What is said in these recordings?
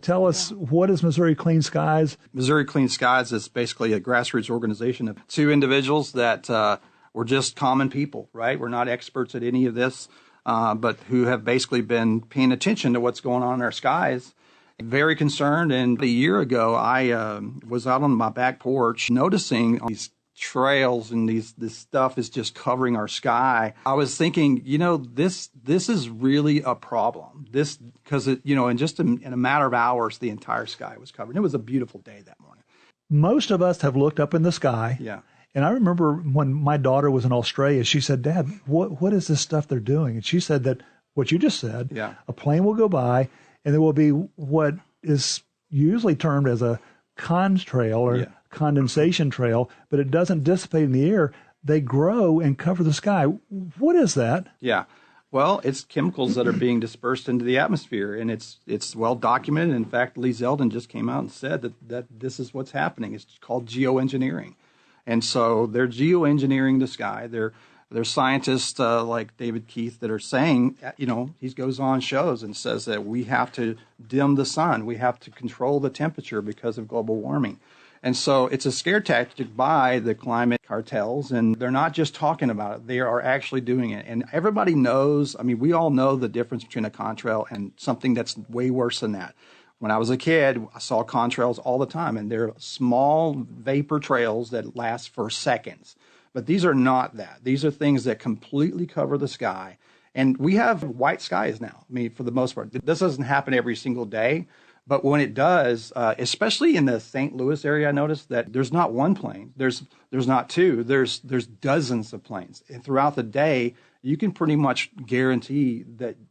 Tell us, what is Missouri Clean Skies? Missouri Clean Skies is basically a grassroots organization of two individuals that were just common people, right? We're not experts at any of this, but who have basically been paying attention to what's going on in our skies. Very concerned. And a year ago, I was out on my back porch noticing these trails and this stuff is just covering our sky. I was thinking, this is really a problem. This, because in a matter of hours, the entire sky was covered. It was a beautiful day that morning. Most of us have looked up in the sky. Yeah. And I remember when my daughter was in Australia, she said, "Dad, what is this stuff they're doing?" And she said that what you just said, a plane will go by and there will be what is usually termed as a contrail or condensation trail, but it doesn't dissipate in the air. They grow and cover the sky. What is that? Yeah. Well, it's chemicals that are being dispersed into the atmosphere, and it's well documented. In fact, Lee Zeldin just came out and said that this is what's happening. It's called geoengineering. And so they're geoengineering the sky. There's scientists like David Keith that are saying, he goes on shows and says that we have to dim the sun. We have to control the temperature because of global warming. And so it's a scare tactic by the climate cartels, and they're not just talking about it. They are actually doing it. And everybody knows, we all know the difference between a contrail and something that's way worse than that. When I was a kid, I saw contrails all the time, and they're small vapor trails that last for seconds. But these are not that. These are things that completely cover the sky. And we have white skies now, for the most part. This doesn't happen every single day. But when it does, especially in the St. Louis area, I noticed that there's not one plane. There's not two. There's dozens of planes. And throughout the day, you can pretty much guarantee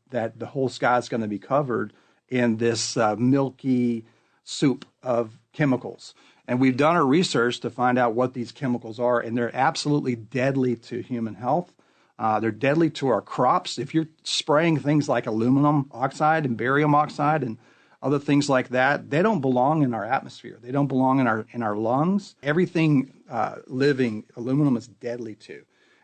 that the whole sky is going to be covered in this milky soup of chemicals. And we've done our research to find out what these chemicals are, and they're absolutely deadly to human health. They're deadly to our crops. If you're spraying things like aluminum oxide and barium oxide and other things like that, they don't belong in our atmosphere. They don't belong in our lungs. Everything living, aluminum is deadly to.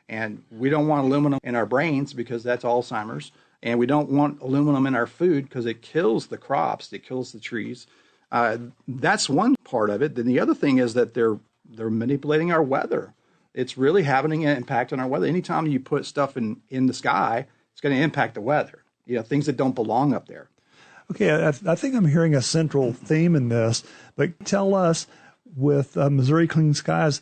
And we don't want aluminum in our brains because that's Alzheimer's. And we don't want aluminum in our food because it kills the crops, it kills the trees. That's one part of it. Then the other thing is that they're manipulating our weather. It's really having an impact on our weather. Anytime you put stuff in the sky, it's going to impact the weather. Things that don't belong up there. Okay, I think I'm hearing a central theme in this, but tell us, with Missouri Clean Skies,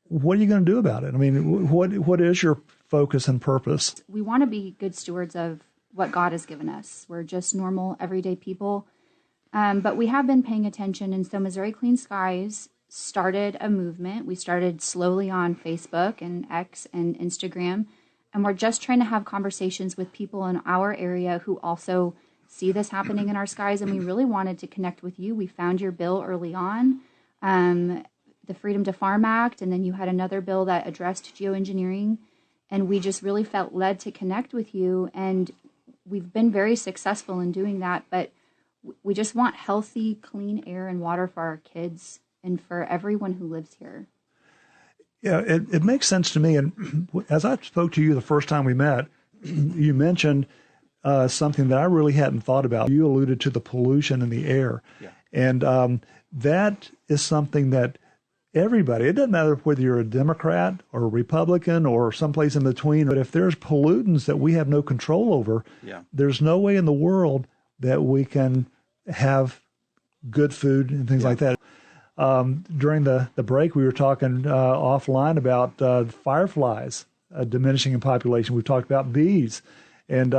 what are you going to do about it? What is your focus and purpose? We want to be good stewards of what God has given us. We're just normal, everyday people, but we have been paying attention, and so Missouri Clean Skies started a movement. We started slowly on Facebook and X and Instagram, and we're just trying to have conversations with people in our area who also see this happening in our skies, and we really wanted to connect with you. We found your bill early on, the Freedom to Farm Act, and then you had another bill that addressed geoengineering, and we just really felt led to connect with you, and we've been very successful in doing that, but we just want healthy, clean air and water for our kids and for everyone who lives here. Yeah, it makes sense to me, and as I spoke to you the first time we met, you mentioned something that I really hadn't thought about. You alluded to the pollution in the air. Yeah. And that is something that everybody, it doesn't matter whether you're a Democrat or a Republican or someplace in between, but if there's pollutants that we have no control over, there's no way in the world that we can have good food and things like that. During the break, we were talking offline about fireflies diminishing in population. We've talked about bees. And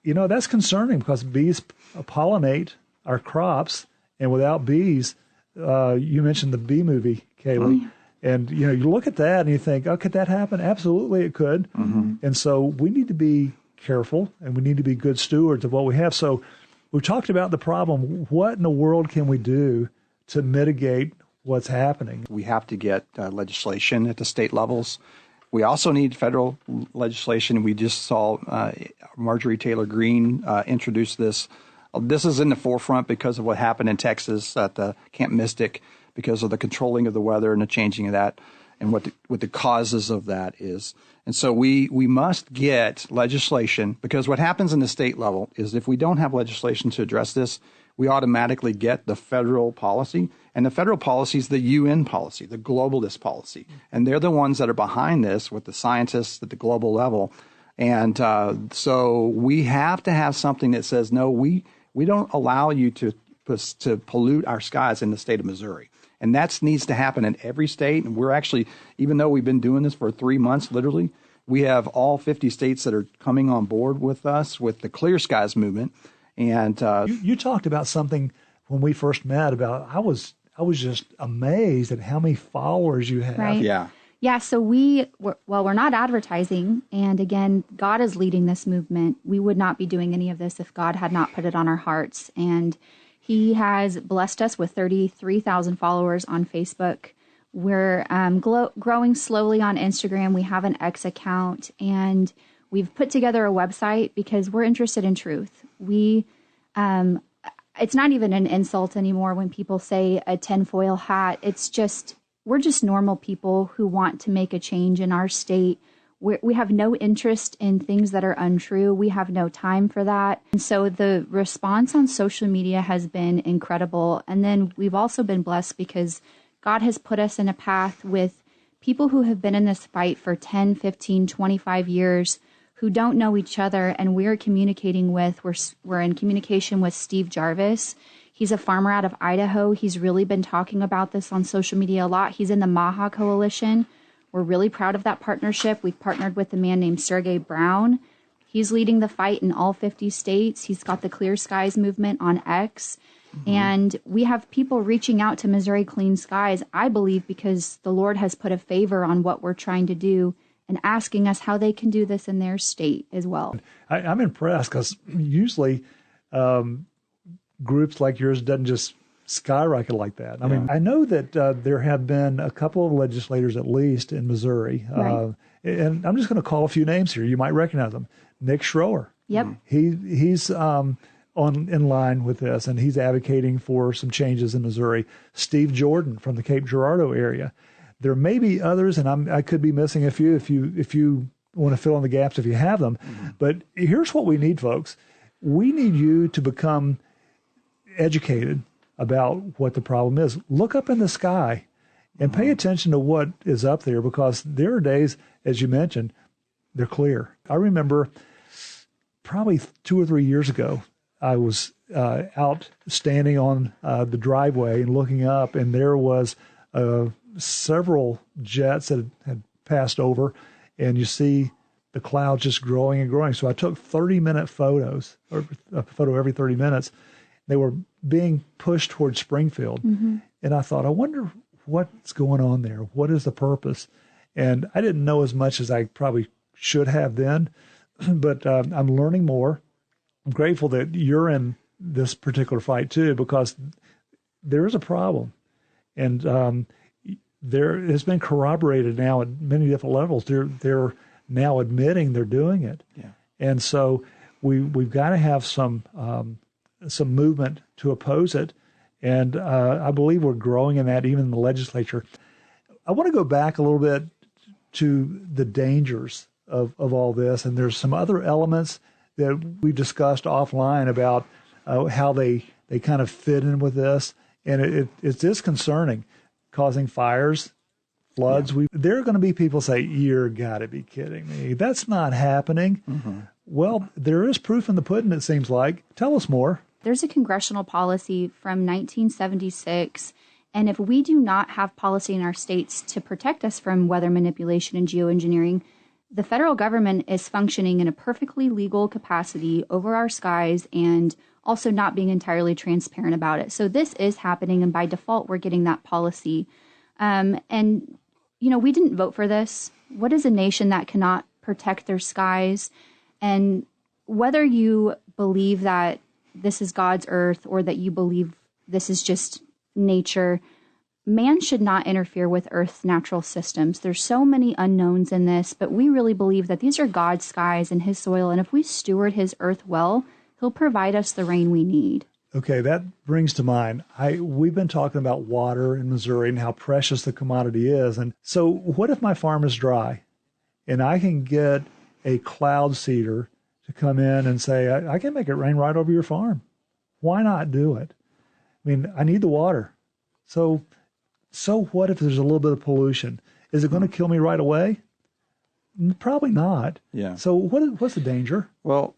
that's concerning because bees pollinate our crops, and without bees, you mentioned the bee movie, Kaylee, and you look at that and you think, oh, could that happen? Absolutely, it could. And so we need to be careful, and we need to be good stewards of what we have. So we've talked about the problem. What in the world can we do to mitigate what's happening? We have to get legislation at the state levels. We also need federal legislation. We just saw Marjorie Taylor Greene introduce this. This is in the forefront because of what happened in Texas at the Camp Mystic, because of the controlling of the weather and the changing of that, and what the causes of that is. And so we must get legislation, because what happens in the state level is if we don't have legislation to address this, we automatically get the federal policy. And the federal policy is the UN policy, the globalist policy. And they're the ones that are behind this with the scientists at the global level. And so we have to have something that says, no, we don't allow you to pollute our skies in the state of Missouri. And that needs to happen in every state. And we're actually, even though we've been doing this for 3 months, literally, we have all 50 states that are coming on board with us with the Clear Skies movement. And you talked about something when we first met about, I was just amazed at how many followers you have. Right. Yeah. Yeah, so we're not advertising. And again, God is leading this movement. We would not be doing any of this if God had not put it on our hearts. And he has blessed us with 33,000 followers on Facebook. We're growing slowly on Instagram. We have an X account, and we've put together a website because we're interested in truth. It's not even an insult anymore when people say a tinfoil hat. It's just, we're just normal people who want to make a change in our state. We have no interest in things that are untrue. We have no time for that. And so the response on social media has been incredible. And then we've also been blessed because God has put us in a path with people who have been in this fight for 10, 15, 25 years, who don't know each other, and we're communicating with, we're in communication with Steve Jarvis. He's a farmer out of Idaho. He's really been talking about this on social media a lot. He's in the Maha Coalition. We're really proud of that partnership. We've partnered with a man named Sergey Brown. He's leading the fight in all 50 states. He's got the Clear Skies movement on X. Mm-hmm. And we have people reaching out to Missouri Clean Skies, I believe, because the Lord has put a favor on what we're trying to do and asking us how they can do this in their state as well. I'm impressed because usually groups like yours doesn't just skyrocket like that. I mean, I know that there have been a couple of legislators, at least in Missouri, right. And I'm just going to call a few names here. You might recognize them. Nick Schroer. Yep. He's in line with this, and he's advocating for some changes in Missouri. Steve Jordan from the Cape Girardeau area. There may be others, and I could be missing a few if you want to fill in the gaps if you have them. Mm-hmm. But here's what we need, folks. We need you to become educated about what the problem is. Look up in the sky and pay attention to what is up there, because there are days, as you mentioned, they're clear. I remember probably 2 or 3 years ago, I was out standing on the driveway and looking up, and there was several jets that had passed over, and you see the clouds just growing and growing. So I took 30-minute photos, or a photo every 30 minutes. They were being pushed towards Springfield. Mm-hmm. And I thought, I wonder what's going on there. What is the purpose? And I didn't know as much as I probably should have then, but I'm learning more. I'm grateful that you're in this particular fight too, because there is a problem. And there has been corroborated now at many different levels. They're now admitting they're doing it. Yeah. And so we've got to have some movement to oppose it. And I believe we're growing in that, even in the legislature. I want to go back a little bit to the dangers of all this. And there's some other elements that we discussed offline about how they kind of fit in with this. And it's disconcerting, causing fires, floods. Yeah. There are going to be people say, you're got to be kidding me. That's not happening. Mm-hmm. Well, there is proof in the pudding, it seems like. Tell us more. There's a congressional policy from 1976, and if we do not have policy in our states to protect us from weather manipulation and geoengineering, the federal government is functioning in a perfectly legal capacity over our skies and also not being entirely transparent about it. So this is happening, and by default, we're getting that policy. And, we didn't vote for this. What is a nation that cannot protect their skies? And whether you believe that this is God's earth or that you believe this is just nature, man should not interfere with Earth's natural systems. There's so many unknowns in this, but we really believe that these are God's skies and his soil. And if we steward his earth well, he'll provide us the rain we need. Okay, that brings to mind, we've been talking about water in Missouri and how precious the commodity is. And so what if my farm is dry and I can get a cloud seeder to come in and say, I can make it rain right over your farm? Why not do it? I mean, I need the water. So what if there's a little bit of pollution? Is it going to kill me right away? Probably not. Yeah. So what's the danger? Well,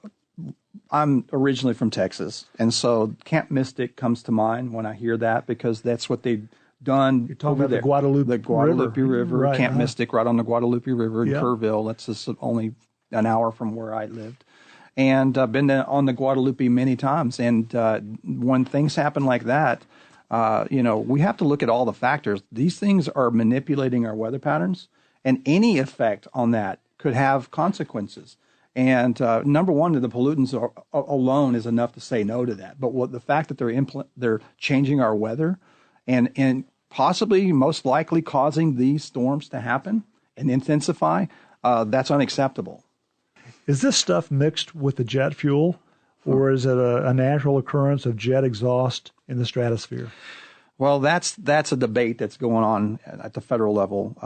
I'm originally from Texas, and so Camp Mystic comes to mind when I hear that, because that's what they've done. You're talking over about there. the Guadalupe River, right, Camp Mystic, right on the Guadalupe River in Yeah. Kerrville. That's just only an hour from where I lived. And I've been on the Guadalupe many times. And when things happen like that, we have to look at all the factors. These things are manipulating our weather patterns, and any effect on that could have consequences. And number one, the pollutants alone is enough to say no to that. But the fact that they're changing our weather and possibly most likely causing these storms to happen and intensify, that's unacceptable. Is this stuff mixed with the jet fuel, or is it a natural occurrence of jet exhaust in the stratosphere? Well, that's a debate that's going on at the federal level.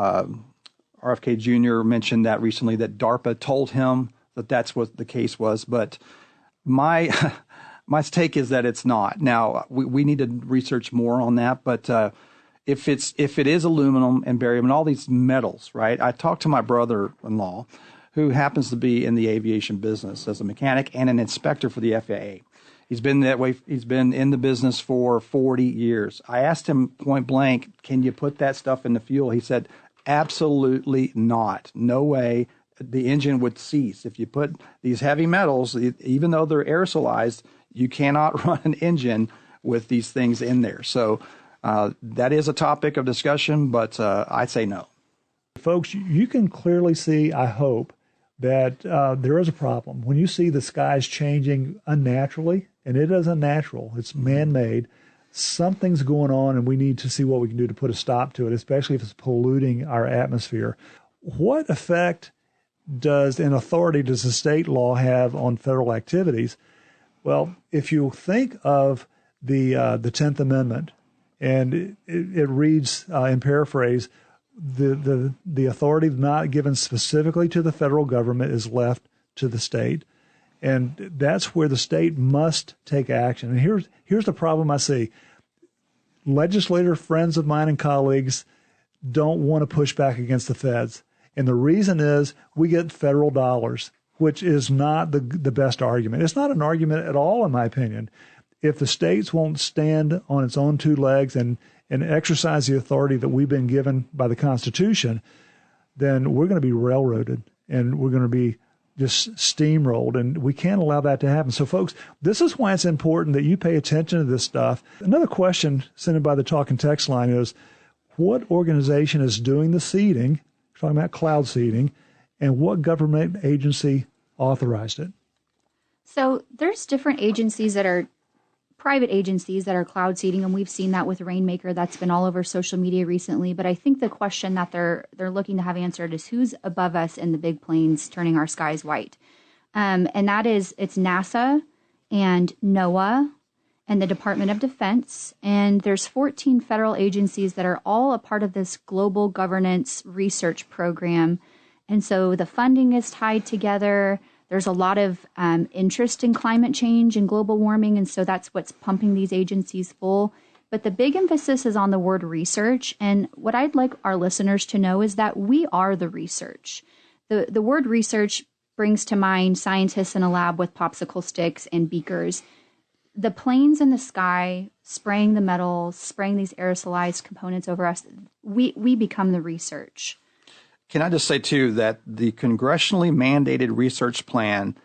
RFK Jr. mentioned that recently, that DARPA told him that that's what the case was. But my take is that it's not. Now, we need to research more on that. But if it is aluminum and barium and all these metals, right? I talked to my brother-in-law, who happens to be in the aviation business as a mechanic and an inspector for the FAA. He's been that way. He's been in the business for 40 years. I asked him point blank, can you put that stuff in the fuel? He said, absolutely not. No way. The engine would cease. If you put these heavy metals, even though they're aerosolized, you cannot run an engine with these things in there. So that is a topic of discussion, but I say no. Folks, you can clearly see, I hope, that there is a problem. When you see the skies changing unnaturally, and it is unnatural, it's man-made, something's going on, and we need to see what we can do to put a stop to it, especially if it's polluting our atmosphere. What effect and authority does the state law have on federal activities? Well, if you think of the 10th Amendment, and it reads, in paraphrase, the authority not given specifically to the federal government is left to the state, and that's where the state must take action. And here's the problem I see: legislator friends of mine and colleagues don't want to push back against the feds, and the reason is we get federal dollars, which is not the best argument. It's not an argument at all, in my opinion. If the states won't stand on its own two legs and exercise the authority that we've been given by the Constitution, then we're going to be railroaded and we're going to be just steamrolled, and we can't allow that to happen. So, folks, this is why it's important that you pay attention to this stuff. Another question sent in by the talk and text line is, what organization is doing the seeding, we're talking about cloud seeding, and what government agency authorized it? So there's different agencies that are private agencies that are cloud seeding, and we've seen that with Rainmaker. That's been all over social media recently. But I think the question that they're looking to have answered is who's above us in the big planes turning our skies white. And that is, it's NASA and NOAA and the Department of Defense. And there's 14 federal agencies that are all a part of this global governance research program. And so the funding is tied together. There's a lot of interest in climate change and global warming, and so that's what's pumping these agencies full. But the big emphasis is on the word research, and what I'd like our listeners to know is that we are the research. The word research brings to mind scientists in a lab with popsicle sticks and beakers. The planes in the sky spraying the metals, spraying these aerosolized components over us, we become the research. Can I just say, too, that the congressionally mandated research plan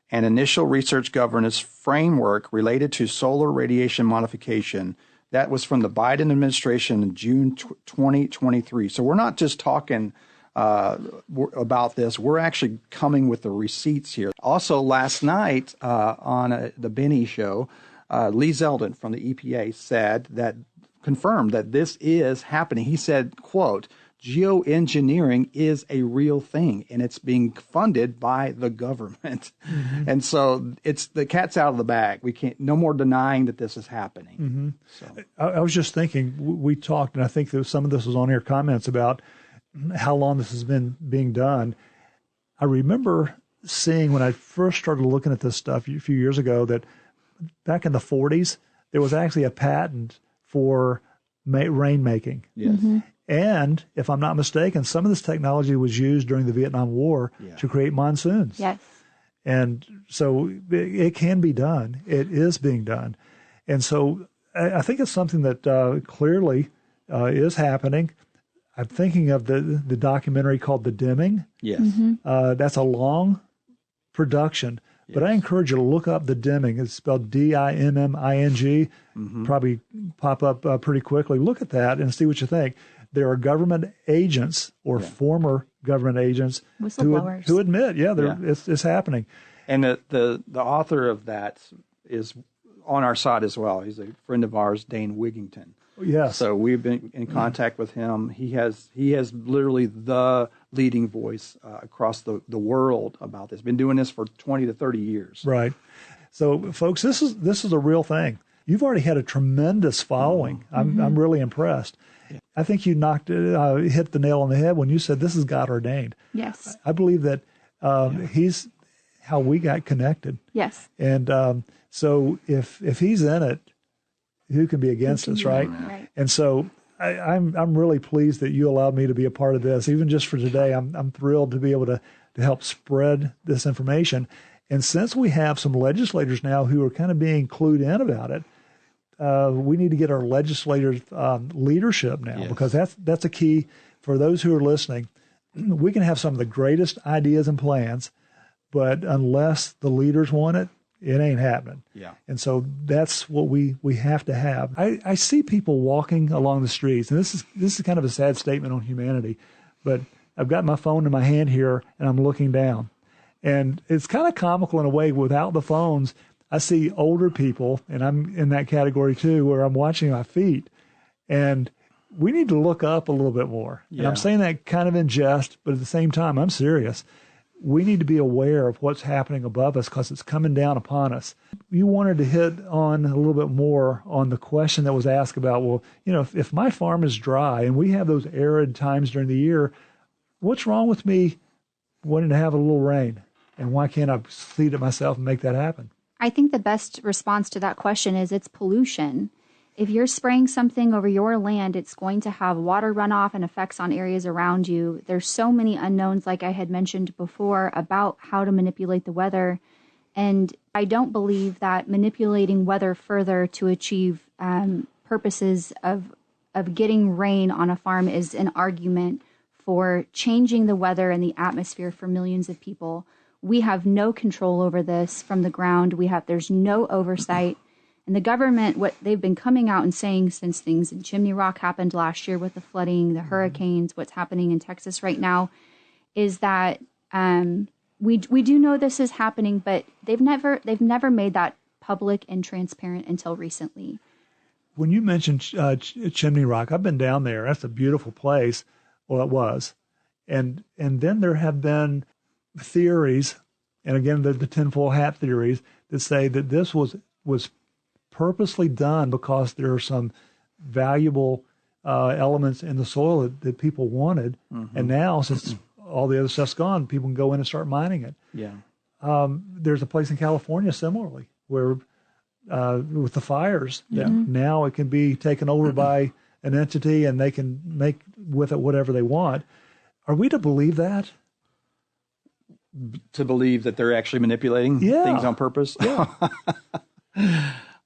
and initial research governance framework related to solar radiation modification, that was from the Biden administration in June 2023. So we're not just talking about this. We're actually coming with the receipts here. Also, last night on the Benny show, Lee Zeldin from the EPA confirmed that this is happening. He said, quote, geoengineering is a real thing, and it's being funded by the government. Mm-hmm. And so it's the cat's out of the bag. We can't, no more denying that this is happening. Mm-hmm. So I was just thinking, we talked, and I think that some of this was on your comments about how long this has been being done. I remember seeing when I first started looking at this stuff a few years ago that back in the 40s, there was actually a patent for rain making. Yes. And if I'm not mistaken, some of this technology was used during the Vietnam War to create monsoons. Yes. And so it can be done. It is being done. And so I think it's something that clearly is happening. I'm thinking of the documentary called The Dimming. Yes. That's a long production, but I encourage you to look up The Dimming. It's spelled Dimming. Probably pop up pretty quickly. Look at that and see what you think. There are government agents or former government agents who admit, it's happening. And the author of that is on our side as well. He's a friend of ours, Dane Wigington. Yes. So we've been in contact with him. He has literally the leading voice across the world about this. Been doing this for 20 to 30 years. Right. So, folks, this is a real thing. You've already had a tremendous following. I'm really impressed. I think you hit the nail on the head when you said this is God ordained. Yes. I believe that he's how we got connected. Yes. And so if he's in it, who can be against us, right? Right. And so I'm really pleased that you allowed me to be a part of this. Even just for today, I'm thrilled to be able to help spread this information. And since we have some legislators now who are kind of being clued in about it, we need to get our legislators' leadership now, because that's a key for those who are listening. We can have some of the greatest ideas and plans, but unless the leaders want it, it ain't happening. Yeah. And so that's what we have to have. I see people walking along the streets, and this is kind of a sad statement on humanity, but I've got my phone in my hand here and I'm looking down. And it's kind of comical in a way. Without the phones, I see older people, and I'm in that category too, where I'm watching my feet. And we need to look up a little bit more. Yeah. And I'm saying that kind of in jest, but at the same time, I'm serious. We need to be aware of what's happening above us because it's coming down upon us. You wanted to hit on a little bit more on the question that was asked about, well, if my farm is dry and we have those arid times during the year, what's wrong with me wanting to have a little rain? And why can't I seed it myself and make that happen? I think the best response to that question is it's pollution. If you're spraying something over your land, it's going to have water runoff and effects on areas around you. There's so many unknowns, like I had mentioned before, about how to manipulate the weather. And I don't believe that manipulating weather further to achieve purposes of getting rain on a farm is an argument for changing the weather and the atmosphere for millions of people. We have no control over this from the ground. There's no oversight. And the government, what they've been coming out and saying since things in Chimney Rock happened last year with the flooding, the hurricanes, what's happening in Texas right now, is that we do know this is happening, but they've never made that public and transparent until recently. When you mentioned Chimney Rock, I've been down there. That's a beautiful place. Well, it was. And then there have been theories, and again, the tinfoil hat theories, that say that this was purposely done because there are some valuable elements in the soil that people wanted. And now, since all the other stuff's gone, people can go in and start mining it. Yeah. There's a place in California similarly where with the fires, that now it can be taken over by an entity and they can make with it whatever they want. Are we to believe that? To believe that they're actually manipulating things on purpose? Yeah.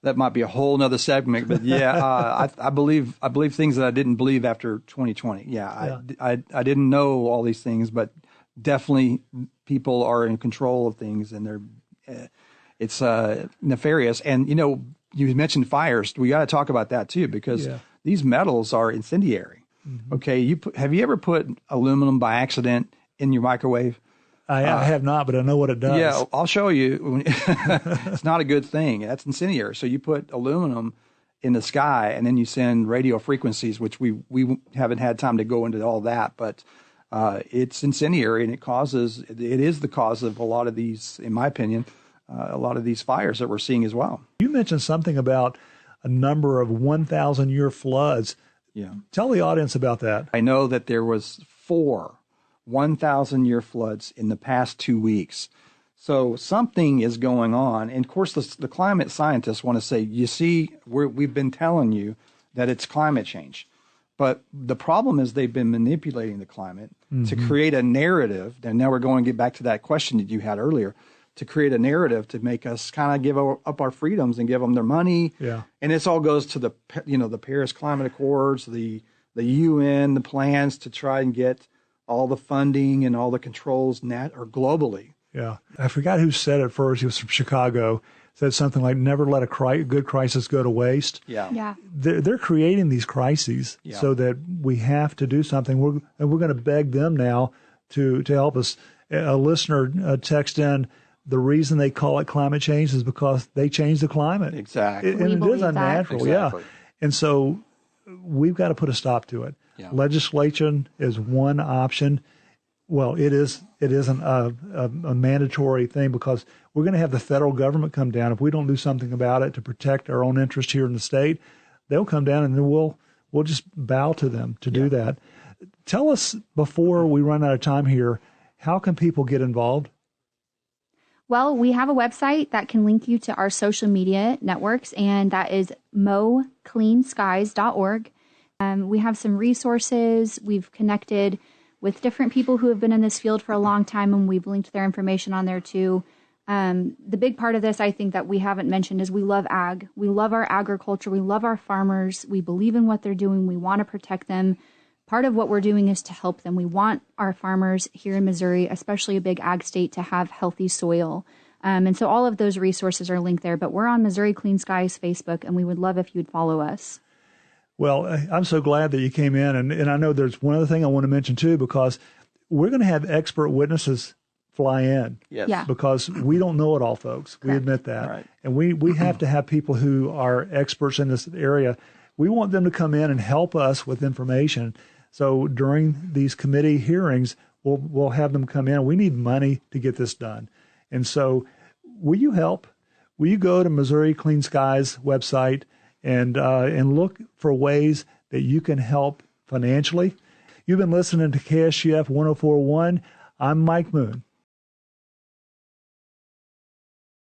That might be a whole nother segment, but I believe things that I didn't believe after 2020. I didn't know all these things, but definitely people are in control of things, and it's nefarious. And you mentioned fires. We got to talk about that too, because these metals are incendiary. Okay, have you ever put aluminum by accident in your microwave? I have not, but I know what it does. Yeah, I'll show you. It's not a good thing. That's incendiary. So you put aluminum in the sky, and then you send radio frequencies, which we haven't had time to go into all that, but it's incendiary, and it is the cause of a lot of these, in my opinion, a lot of these fires that we're seeing as well. You mentioned something about a number of 1,000-year floods. Yeah. Tell the audience about that. I know that there was 4 1,000-year floods in the past 2 weeks. So something is going on. And, of course, the climate scientists want to say, you see, we've been telling you that it's climate change. But the problem is they've been manipulating the climate to create a narrative. And now we're going to get back to that question that you had earlier, to create a narrative to make us kind of give up our freedoms and give them their money. Yeah. And this all goes to the Paris Climate Accords, the UN, the plans to try and get all the funding and all the controls globally. Yeah. I forgot who said it first. He was from Chicago. Said something like, never let a good crisis go to waste. Yeah. They're creating these crises so that we have to do something. We're going to beg them now to help us. A listener text in, the reason they call it climate change is because they changed the climate. Exactly. And it is unnatural. Exactly. Yeah. And so we've got to put a stop to it. Yeah. Legislation is one option. Well, it isn't a mandatory thing because we're going to have the federal government come down. If we don't do something about it to protect our own interest here in the state, they'll come down and then we'll just bow to them to do that. Tell us, before we run out of time here, how can people get involved? Well, we have a website that can link you to our social media networks, and that is mocleanskies.org. We have some resources. We've connected with different people who have been in this field for a long time, and we've linked their information on there too. The big part of this, I think, that we haven't mentioned is we love ag. We love our agriculture. We love our farmers. We believe in what they're doing. We want to protect them. Part of what we're doing is to help them. We want our farmers here in Missouri, especially a big ag state, to have healthy soil. And so all of those resources are linked there. But we're on Missouri Clean Skies Facebook, and we would love if you'd follow us. Well, I'm so glad that you came in. And I know there's one other thing I want to mention, too, because we're going to have expert witnesses fly in. Yes. Yeah. Because we don't know it all, folks. We admit that. Right. And we have to have people who are experts in this area. We want them to come in and help us with information. So during these committee hearings, we'll have them come in. We need money to get this done. And so will you help? Will you go to Missouri Clean Skies website and look for ways that you can help financially? You've been listening to KSGF 104.1. I'm Mike Moon.